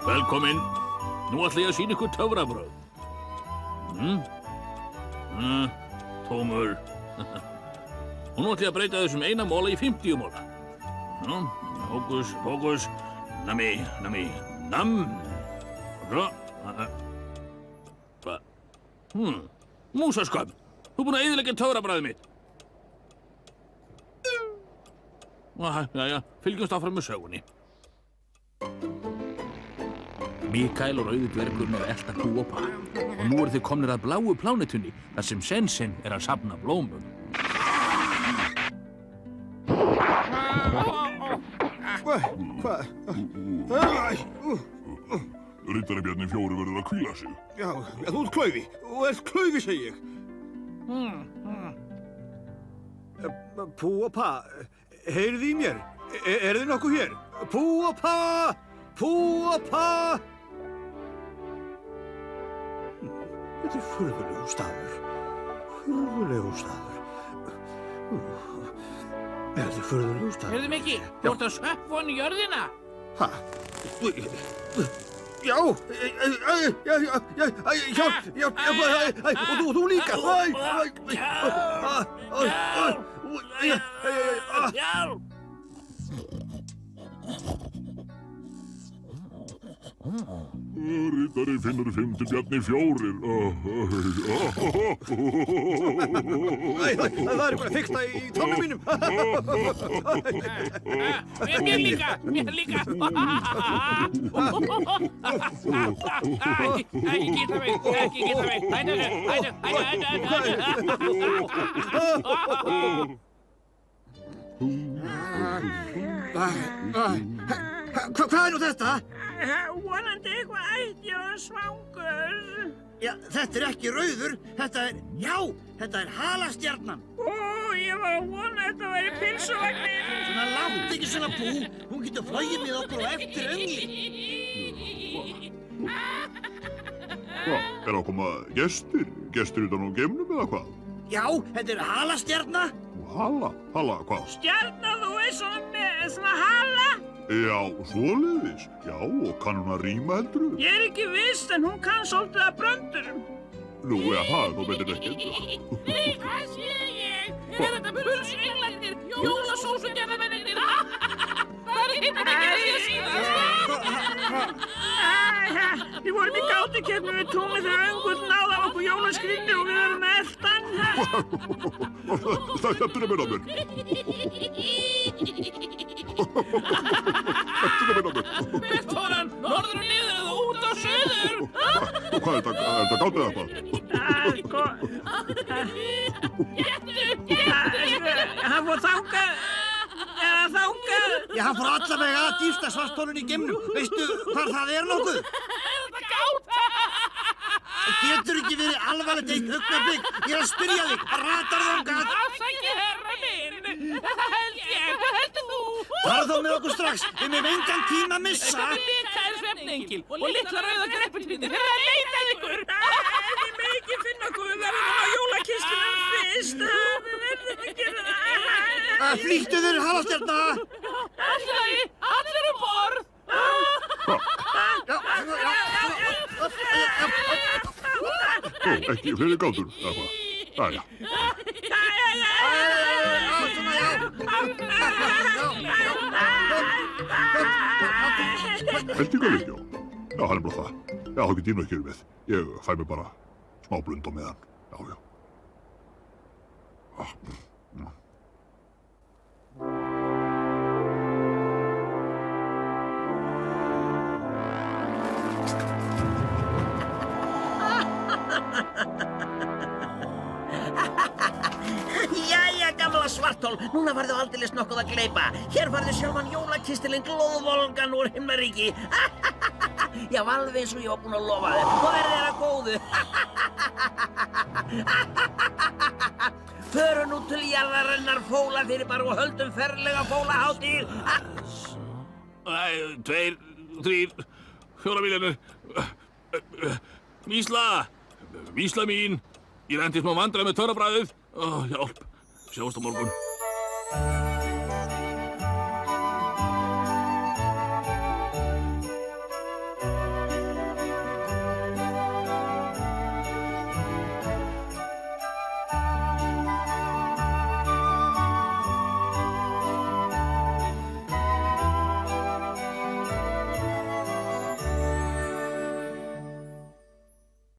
Velkomin. Nú ætla ég að sýna ykkur töfrabröð. Tómur. Og nú ætla ég að breyta þessum eina mola í 50 mola. Hókus, hókus. Nami, nami, nam. Músaskömm. Þú búinn að eyðileggja töfrabröðið mitt. Jæja, fylgjumst áfram með sögunni. Mikael og rauði dvergurinn eru að elta Pú og Pa og nú eru þau komnir að bláu plánetunni þar sem Sensin er að safna blómum. Hvað? Riddari Bjarni IV verður að hvíla sig. Já, þú ert klaufi. Þú ert klaufi, segi ég. Pú og Pa, heyrið í mér. Þið nokkuð hér? Pú og Pa! Pú og Pa! Þetta er furðulegur staður. Furðulegur staður. Þetta er furðulegur staður. Heyrðu Mikki, þú ert að sökkva ofan í jörðina. Ha? Já, hjálp, og þú líka. Hjálp! Riddari finnur 5 Bjarni IV. Það er bara fikta í tónum mínum. Mér líka, mér líka. Ekki geta mig, ekki geta mig. Hvað er nú þetta? Vonandi eitthvað ætti og svangur. Já, þetta er ekki rauður, þetta er halastjarnan. Ég var að vona að þetta væri pylsuvagnin. Svona látt ekki svona Pú, hún getur flogið með okkur á eftir öngli. Hvað, að koma gestir? Gestir utan á geimnum eða hvað? Já, þetta er halastjarna. Hala hvað? Stjarna, þú veist svona hala. Já, svoleiðis. Já, og kann hún að ríma heldurðu? Ég er ekki viss, en hún kann svolítið að bröndurum. Nú, já, það betur ekki. Nei, hvað sé ég? Er þetta pulsenglarnir? Jólasósugerðarmennirnir? Það er ekki að gera síðan. Við vorum í gátukeppni við Tómi þegar Öngull náði af okkur jólaskrýtni og við vorum með eldan. Þetta er mér að mér. Bethoran, norður og niður eða út á suður. Hvað er þetta gátið eða hvað? Hann fór þangað. Já, hann fór allavega að dýpsta svartholun í geimnum. Veistu hvar það er nokkuð? Er þetta gáta? Getur ekki verið alvarlegt eitt augnablik. Ég er að spyrja þig, ratar þangað. Afsakið, herra minn. Það held ég. Hvað heldur þú? Fara þá með okkur strax. Við með engan tíma að missa. Þetta er Mikael svefnengil og litla rauða grepputrýnir. Þeir eru að leita að ykkur. Þið með ekki finna okkur. Við verðum á jólakistunum fyrst. Við verðum að gera það. Flýttu þér, halastjarna. Allir borð. Ekki fyrir gátur, eða hvað? Jæja. Eldingarleik, já. Já, hann er bara það. Já, þá get ég nú ekki verið með. Ég fæ mig bara smá blund á meðan. Já. Jæja, gamla svarthol, núna farðu aldeilis nokkuð að gleypa. Hér farðu sjálfan jólakistilinn glóðvolgan úr himnaríki. Já, alveg eins og ég var búinn að lofa þér. Og verði þér að góðu. Förum nú til jarðarinnar fóla fyrir bara og höldum ferlega fólahátíð. 2, 3, 4 milljónir. Vísla mín. Ég lenti smá vandræði með törnabræðið. Hjálp. Sjáumst á morgun.